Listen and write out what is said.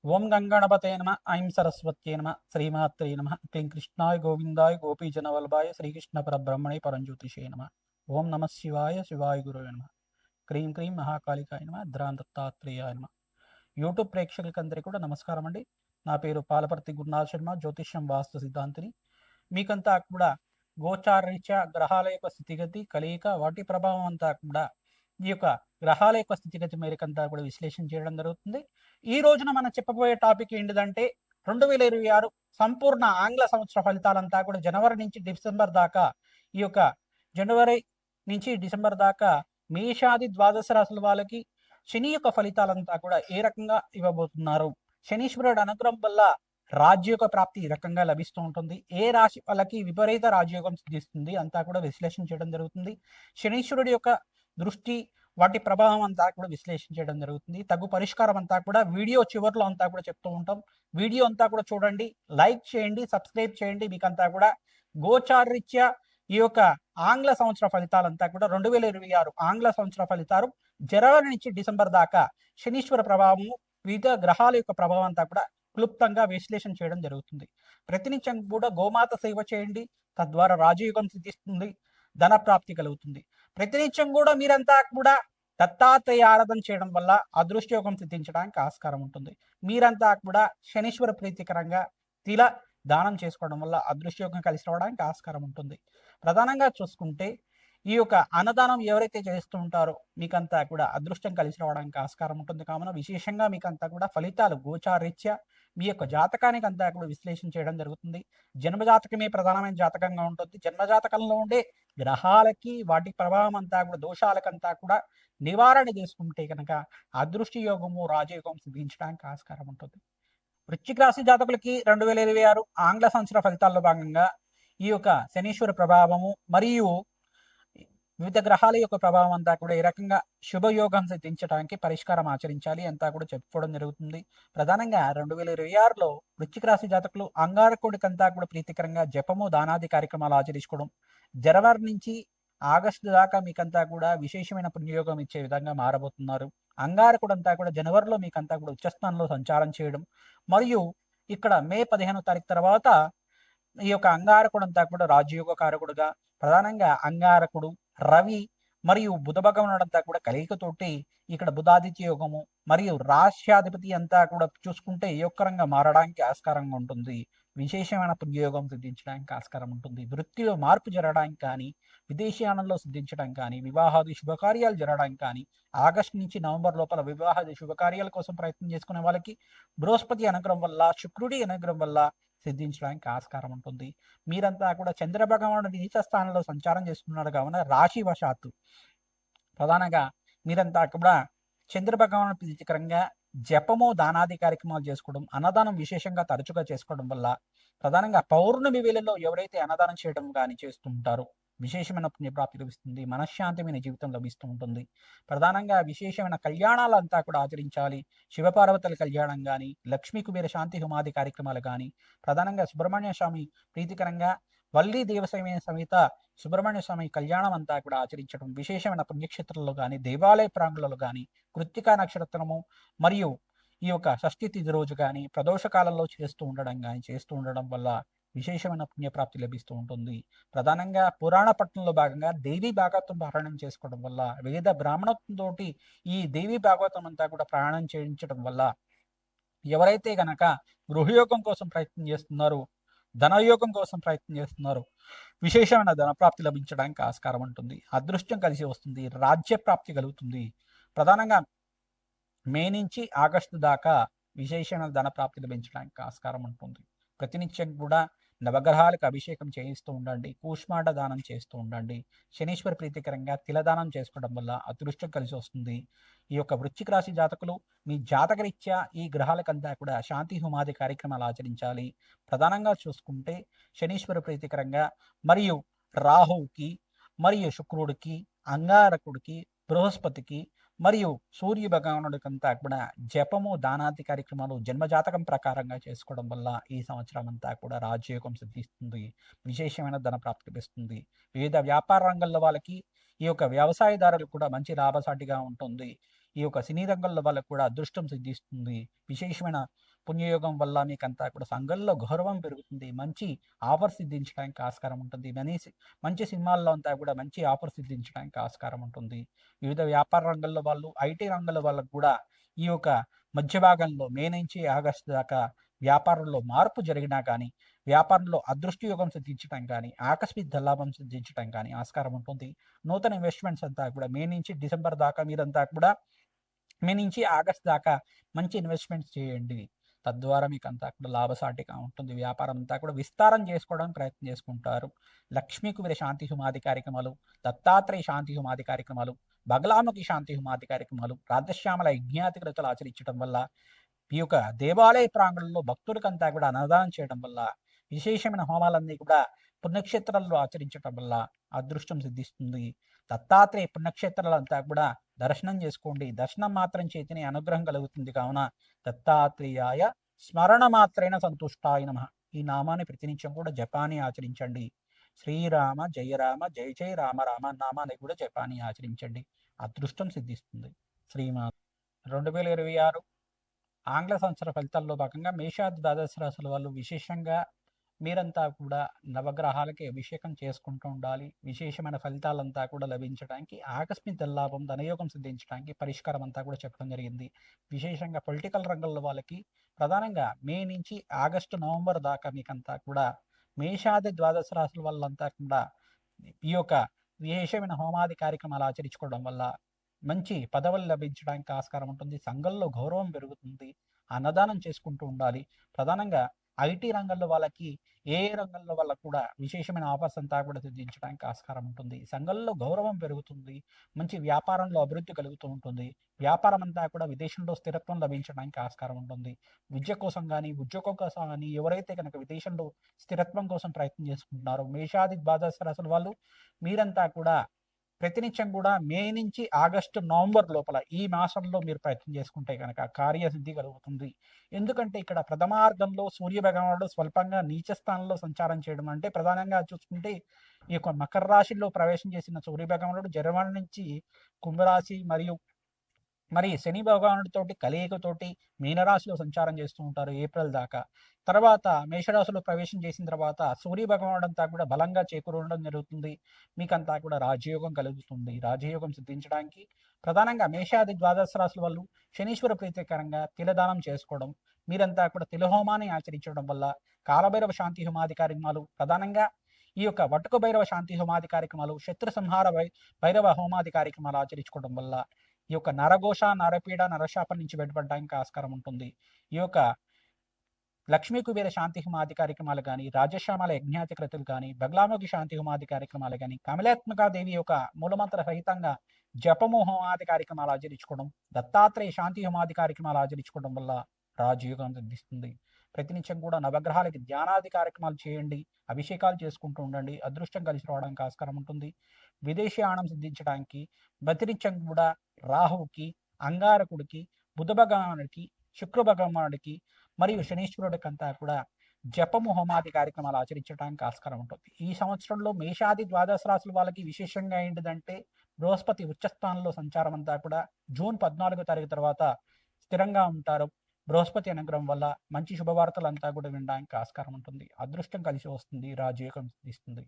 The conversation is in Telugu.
ఓం గంగణపతే నమ ఐం సరస్వత్యే నమ శ్రీమాత్రే నమ క్లీం కృష్ణాయ గోవిందాయ గోపీజనవల్లభాయ శ్రీకృష్ణ పరబ్రహ్మణే పరంజ్యోతిషే నమ ఓం నమ శివాయ శివాయ గురువే నమ క్రీం క్రీం మహాకాళికాయ నమ దత్తాత్రేయాయ నమ. యూట్యూబ్ ప్రేక్షకులందరికీ కూడా నమస్కారం అండి. నా పేరు పాలపర్తి గురునాథ్ శర్మ, జ్యోతిష్యం వాస్తు సిద్ధాంతిని. మీకంతా కూడా గోచారరీత్యా గ్రహాల యొక్క స్థితిగతి కలయిక వాటి ప్రభావం అంతా కూడా ఈ యొక్క గ్రహాల యొక్క స్థితిగతి మేరకంతా కూడా విశ్లేషణ చేయడం జరుగుతుంది. ఈ రోజున మనం చెప్పబోయే టాపిక్ ఏంటిదంటే 2026 సంపూర్ణ ఆంగ్ల సంవత్సర ఫలితాలంతా కూడా జనవరి నుంచి డిసెంబర్ దాకా, ఈ యొక్క జనవరి నుంచి డిసెంబర్ దాకా మేషాది ద్వాదశ రాశుల వాళ్ళకి శని యొక్క ఫలితాలంతా కూడా ఏ రకంగా ఇవ్వబోతున్నారు, శనీశ్వరుడు అనుగ్రహం వల్ల రాజ్యోగ ప్రాప్తి ఈ రకంగా లభిస్తూ ఉంటుంది, ఏ రాశి వాళ్ళకి విపరీత రాజయోగం సిద్ధిస్తుంది అంతా కూడా విశ్లేషణ చేయడం జరుగుతుంది. శనీశ్వరుడి యొక్క దృష్టి వాటి ప్రభావం అంతా కూడా విశ్లేషణ చేయడం జరుగుతుంది. తగు పరిష్కారం అంతా కూడా వీడియో చివరిలో అంతా కూడా చెప్తూ ఉంటాం. వీడియో అంతా కూడా చూడండి, లైక్ చేయండి, సబ్స్క్రైబ్ చేయండి. మీకంతా కూడా గోచారరీత్యా ఈ యొక్క ఆంగ్ల సంవత్సర ఫలితాలంతా కూడా 2026 ఆంగ్ల సంవత్సర ఫలితాలు జనవరి నుంచి డిసెంబర్ దాకా శనీశ్వర ప్రభావము, వివిధ గ్రహాల యొక్క ప్రభావం అంతా కూడా క్లుప్తంగా విశ్లేషణ చేయడం జరుగుతుంది. ప్రతినిత్యం కూడా గోమాత సేవ చేయండి, తద్వారా రాజయోగం సిద్ధిస్తుంది, ధన ప్రాప్తి కలుగుతుంది. ప్రతినిత్యం కూడా మీరంతా కూడా దత్తాత్రేయ ఆరాధన చేయడం వల్ల అదృష్టయోగం సిద్ధించడానికి ఆస్కారం ఉంటుంది. మీరంతా కూడా శనీశ్వర ప్రీతికరంగా తిల దానం చేసుకోవడం వల్ల అదృష్టయోగం కలిసి రావడానికి ఆస్కారం ఉంటుంది. ప్రధానంగా చూసుకుంటే ఈ యొక్క అన్నదానం ఎవరైతే చేస్తూ ఉంటారో మీకంతా కూడా అదృష్టం కలిసి రావడానికి ఆస్కారం ఉంటుంది. కావున విశేషంగా మీకంతా కూడా ఫలితాలు గోచారీత్యా మీ యొక్క జాతకానికి అంతా కూడా విశ్లేషణ చేయడం జరుగుతుంది. జన్మజాతకమే ప్రధానమైన జాతకంగా ఉంటుంది. జన్మజాతకంలో ఉండే గ్రహాలకి వాటి ప్రభావం అంతా కూడా దోషాలకంతా కూడా నివారణ చేసుకుంటే కనుక అదృష్టి యోగము రాజయోగం సిద్ధించడానికి ఆస్కారం ఉంటుంది. వృశ్చిక రాశి జాతకులకి 2026 ఆంగ్ల సంవత్సర ఫలితాల్లో భాగంగా ఈ యొక్క శనీశ్వర ప్రభావము మరియు వివిధ గ్రహాల యొక్క ప్రభావం అంతా కూడా ఏ రకంగా శుభయోగం సిద్ధించడానికి పరిష్కారం ఆచరించాలి అంతా కూడా చెప్పుకోవడం జరుగుతుంది. ప్రధానంగా 2026లో వృశ్చిక రాశి జాతకులు అంగారకుడికంతా కూడా ప్రీతికరంగా జపము దానాది కార్యక్రమాలు ఆచరించుకోవడం, జనవరి నుంచి ఆగస్టు దాకా మీకంతా కూడా విశేషమైన పుణ్యయోగం ఇచ్చే విధంగా మారబోతున్నారు. అంగారకుడు అంతా కూడా జనవరిలో మీకంతా కూడా ఉచ్చస్థానంలో సంచారం చేయడం, మరియు ఇక్కడ మే 15వ తారీఖు తర్వాత ఈ యొక్క అంగారకుడు అంతా కూడా రాజయోగ కారకుడుగా, ప్రధానంగా అంగారకుడు రవి మరియు బుధ భగవానుడంతా కూడా కలయికతోటి ఇక్కడ బుధాదిత్య యోగము మరియు రాష్ట్రాధిపతి అంతా కూడా చూసుకుంటే యోగకరంగా మారడానికి ఆస్కారంగా ఉంటుంది. విశేషమైన పుణ్యయోగం సిద్ధించడానికి ఆస్కారం ఉంటుంది. వృత్తిలో మార్పు జరగడానికి కానీ, విదేశీయానంలో సిద్ధించడం కానీ, వివాహాది శుభకార్యాలు జరగడానికి కానీ, ఆగస్టు నుంచి నవంబర్ లోపల వివాహాది శుభకార్యాల కోసం ప్రయత్నం చేసుకునే వాళ్ళకి బృహస్పతి అనుగ్రహం వల్ల, శుక్రుడి అనుగ్రహం వల్ల సిద్ధించడానికి ఆస్కారం ఉంటుంది. మీరంతా కూడా చంద్ర భగవానుడు నీచ స్థానంలో సంచారం చేస్తున్నారు కావున రాశి వశాత్తు ప్రధానంగా మీరంతా కూడా చంద్ర భగవాను ప్రీతికరంగా జపము దానాది కార్యక్రమాలు చేసుకోవడం, అన్నదానం విశేషంగా తరచుగా చేసుకోవడం వల్ల, ప్రధానంగా పౌర్ణమి వేళల్లో ఎవరైతే అన్నదానం చేయడం కానీ చేస్తుంటారో విశేషమైన పుణ్యప్రాప్తి లభిస్తుంది, మనశ్శాంతమైన జీవితం లభిస్తూ ఉంటుంది. ప్రధానంగా విశేషమైన కళ్యాణాలంతా కూడా ఆచరించాలి. శివపార్వతుల కళ్యాణం కానీ, లక్ష్మీ కుబేర శాంతి హోమాది కార్యక్రమాలు కానీ, ప్రధానంగా సుబ్రహ్మణ్య స్వామి ప్రీతికరంగా వల్లి దేవసేన సమేత సుబ్రహ్మణ్య స్వామి కళ్యాణం అంతా కూడా ఆచరించడం, విశేషమైన పుణ్యక్షేత్రంలో కానీ, దేవాలయ ప్రాంగణంలో కానీ, కృత్తికా నక్షత్రము మరియు ఈ యొక్క షష్ఠి తిథి రోజు కానీ, ప్రదోష కాలంలో చేస్తూ ఉండడం వల్ల విశేషమైన పుణ్యప్రాప్తి లభిస్తూ ఉంటుంది. ప్రధానంగా పురాణ పట్టణంలో భాగంగా దేవీ భాగవతం పారాయణం చేసుకోవడం వల్ల, వేద బ్రాహ్మణత్వంతో ఈ దేవీ భాగవతం అంతా కూడా పారాయణం చేయించడం వల్ల ఎవరైతే గనక గృహయోగం కోసం ప్రయత్నం చేస్తున్నారో, ధనయోగం కోసం ప్రయత్నం చేస్తున్నారు, విశేషమైన ధనప్రాప్తి లభించడానికి ఆస్కారం ఉంటుంది. అదృష్టం కలిసి వస్తుంది, రాజ్య ప్రాప్తి కలుగుతుంది. ప్రధానంగా మే నుంచి ఆగస్టు దాకా విశేషమైన ధన ప్రాప్తి లభించడానికి ఆస్కారం ఉంటుంది. ప్రతినిత్యం కూడా నవగ్రహాలకు అభిషేకం చేయిస్తూ ఉండండి, కూష్మాండ దానం చేస్తూ ఉండండి. శనీశ్వర ప్రీతికరంగా తిలదానం చేసుకోవడం వల్ల అదృష్టం కలిసి వస్తుంది. ఈ యొక్క వృశ్చిక రాశి జాతకులు మీ జాతకరీత్యా ఈ గ్రహాలకంతా కూడా శాంతి హోమాది కార్యక్రమాలు ఆచరించాలి. ప్రధానంగా చూసుకుంటే శనీశ్వర ప్రీతికరంగా మరియు రాహువుకి మరియు శుక్రుడికి, అంగారకుడికి, బృహస్పతికి మరియు సూర్య భగవానుడికంతా కూడా జపము దానాది కార్యక్రమాలు జన్మజాతకం ప్రకారంగా చేసుకోవడం వల్ల ఈ సంవత్సరం అంతా కూడా రాజయోగం సిద్ధిస్తుంది, విశేషమైన ధన ప్రాప్తి లభిస్తుంది. వివిధ వ్యాపార రంగంలో వాళ్ళకి, ఈ యొక్క వ్యవసాయదారులు కూడా మంచి లాభసాటిగా ఉంటుంది. ఈ యొక్క సినీ రంగంలో వాళ్ళకు కూడా అదృష్టం సిద్ధిస్తుంది. విశేషమైన పుణ్యయోగం వల్ల మీకంతా కూడా సంఘంలో గౌరవం పెరుగుతుంది. మంచి ఆఫర్ సిద్ధించడానికి ఆస్కారం ఉంటుంది. మంచి సినిమాల్లో అంతా కూడా మంచి ఆఫర్ సిద్ధించడానికి ఆస్కారం ఉంటుంది. వివిధ వ్యాపార రంగంలో వాళ్ళు, ఐటీ రంగంలో వాళ్ళకు కూడా ఈ యొక్క మధ్య భాగంలో మే నుంచి ఆగస్టు దాకా వ్యాపారంలో మార్పు జరిగినా కానీ, వ్యాపారంలో అదృష్ట యోగం సిద్ధించడం కానీ, ఆకస్మిక ధనలాభం సిద్ధించడం కానీ ఆస్కారం ఉంటుంది. నూతన ఇన్వెస్ట్మెంట్స్ అంతా కూడా మే నుంచి డిసెంబర్ దాకా మీరంతా కూడా మే నుంచి ఆగస్ట్ దాకా మంచి ఇన్వెస్ట్మెంట్స్ చేయండి. తద్వారా మీకు అంతా కూడా లాభసాటిగా ఉంటుంది. వ్యాపారం అంతా కూడా విస్తారం చేసుకోవడానికి ప్రయత్నం చేసుకుంటారు. లక్ష్మీ కుబేర శాంతి హోమాది కార్యక్రమాలు, దత్తాత్రేయ శాంతి హోమాది కార్యక్రమాలు, బగలాముఖి శాంతి హోమాది కార్యక్రమాలు, రాధశ్యామల యజ్ఞాతి వ్రతాలు ఆచరించడం వల్ల, ఈ యొక్క దేవాలయ ప్రాంగణంలో భక్తులకంతా కూడా అన్నదానం చేయడం వల్ల, విశేషమైన హోమాలన్నీ కూడా పుణ్యక్షేత్రాల్లో ఆచరించడం వల్ల అదృష్టం సిద్ధిస్తుంది. దత్తాత్రేయ పుణ్యక్షేత్రాలంతా కూడా దర్శనం చేసుకోండి. దర్శనం మాత్రం చేతిని అనుగ్రహం కలుగుతుంది. కావున దత్తాత్రేయాయ స్మరణ మాత్రైన సంతుష్టాయ నమః ఈ నామాన్ని ప్రతినిత్యం కూడా జపాన్ని ఆచరించండి. శ్రీరామ జయ రామ జయ జయ రామ రామ నామాన్ని కూడా జపాన్ని ఆచరించండి. అదృష్టం సిద్ధిస్తుంది. శ్రీమా 2026 ఆంగ్ల సంవత్సర ఫలితాల్లో భాగంగా మేషాది ద్వాదశ రాశుల వాళ్ళు విశేషంగా మీరంతా కూడా నవగ్రహాలకి అభిషేకం చేసుకుంటూ ఉండాలి. విశేషమైన ఫలితాలంతా కూడా లభించడానికి, ఆకస్మిక ధనలాభం, ధనయోగం సిద్ధించడానికి పరిష్కారం అంతా కూడా చెప్పడం జరిగింది. విశేషంగా పొలిటికల్ రంగంలో వాళ్ళకి ప్రధానంగా మే నుంచి ఆగస్టు నవంబర్ దాకా మీకంతా కూడా మేషాది ద్వాదశ రాశుల వాళ్ళంతా కూడా ఈ యొక్క విశేషమైన హోమాది కార్యక్రమాలు ఆచరించుకోవడం వల్ల మంచి పదవులు లభించడానికి ఆస్కారం ఉంటుంది. సంఘంలో గౌరవం పెరుగుతుంది. అన్నదానం చేసుకుంటూ ఉండాలి. ప్రధానంగా ఐటీ రంగంలో వాళ్ళకి ఏ రంగంలో వాళ్ళకు కూడా విశేషమైన ఆఫర్స్ అంతా కూడా సిద్ధించడానికి ఆస్కారం ఉంటుంది. సంఘంలో గౌరవం పెరుగుతుంది. మంచి వ్యాపారంలో అభివృద్ధి కలుగుతూ ఉంటుంది. వ్యాపారం అంతా కూడా విదేశంలో స్థిరత్వం లభించడానికి ఆస్కారం ఉంటుంది. విద్య కోసం కానీ, ఉద్యోగం కోసం కానీ ఎవరైతే కనుక విదేశంలో స్థిరత్వం కోసం ప్రయత్నం చేసుకుంటున్నారో మేషాది ద్వాదశ రాశుల వాళ్ళు మీరంతా కూడా ప్రతినిత్యం కూడా మే నుంచి ఆగస్టు నవంబర్ లోపల ఈ మాసంలో మీరు ప్రయత్నం చేసుకుంటే కనుక కార్యసిద్ధి కలుగుతుంది. ఎందుకంటే ఇక్కడ ప్రథమార్థంలో సూర్య భగవానుడు స్వల్పంగా నీచ స్థానంలో సంచారం చేయడం అంటే ప్రధానంగా చూసుకుంటే ఈ యొక్క మకర రాశిలో ప్రవేశం చేసిన సూర్య భగవానుడు జర్మనీ నుంచి కుంభరాశి మరి శని భగవానుడితోటి కలయికతోటి మీనరాశిలో సంచారం చేస్తూ ఉంటారు ఏప్రిల్ దాకా. తర్వాత మేషరాశిలో ప్రవేశం చేసిన తర్వాత సూర్య భగవానుడు అంతా కూడా బలంగా చేకూరడం జరుగుతుంది. మీకంతా కూడా రాజయోగం కలుగుతుంది. రాజయోగం సిద్ధించడానికి ప్రధానంగా మేషాది ద్వాదశ రాశుల వాళ్ళు శనీశ్వర ప్రీతికరంగా తిలదానం చేసుకోవడం, మీరంతా కూడా తిలహోమాన్ని ఆచరించడం వల్ల, కాలభైరవ శాంతి హోమాది కార్యక్రమాలు ప్రధానంగా ఈ యొక్క వటుక భైరవ శాంతి హోమాది కార్యక్రమాలు, శత్రు సంహార భైరవ హోమాది కార్యక్రమాలు ఆచరించుకోవడం వల్ల ఈ యొక్క నరఘోష, నరపీడ, నరశాపం నుంచి బయటపడడానికి ఆస్కారం ఉంటుంది. ఈ యొక్క లక్ష్మీ కుబేర శాంతి హోమాది కార్యక్రమాలు కానీ, రాజశ్యామల యజ్ఞాతి క్రతులు కానీ, బగలాముఖి శాంతి హోమాది కార్యక్రమాలు కానీ, కమలాత్మకాదేవి యొక్క మూలమంత్ర సహితంగా జపము హోమాది కార్యక్రమాలు ఆచరించుకోవడం, దత్తాత్రేయ శాంతి హోమాది కార్యక్రమాలు ఆచరించుకోవడం వల్ల రాజయోగం సిద్ధిస్తుంది. ప్రతినిత్యం కూడా నవగ్రహాలకి ధ్యానాది కార్యక్రమాలు చేయండి. అభిషేకాలు చేసుకుంటూ ఉండండి. అదృష్టం కలిసి రావడానికి ఆస్కారం ఉంటుంది. విదేశీయానం సిద్ధించడానికి ప్రతినిత్యం కూడా రాహువుకి, అంగారకుడికి, బుధ భగవానుడికి, శుక్ర భగవానుడికి మరియు శనీశ్వరుడికి అంతా కూడా జపము హోమాది కార్యక్రమాలు ఆచరించడానికి ఆస్కారం ఉంటుంది. ఈ సంవత్సరంలో మేషాది ద్వాదశ రాశుల వాళ్ళకి విశేషంగా ఏంటిదంటే బృహస్పతి ఉచ్చస్థానంలో సంచారం అంతా కూడా జూన్ 14వ తారీఖు తర్వాత స్థిరంగా ఉంటారు. బృహస్పతి అనుగ్రహం వల్ల మంచి శుభవార్తలు అంతా కూడా వినడానికి ఆస్కారం ఉంటుంది. అదృష్టం కలిసి వస్తుంది. రాజయోగం సిద్ధిస్తుంది.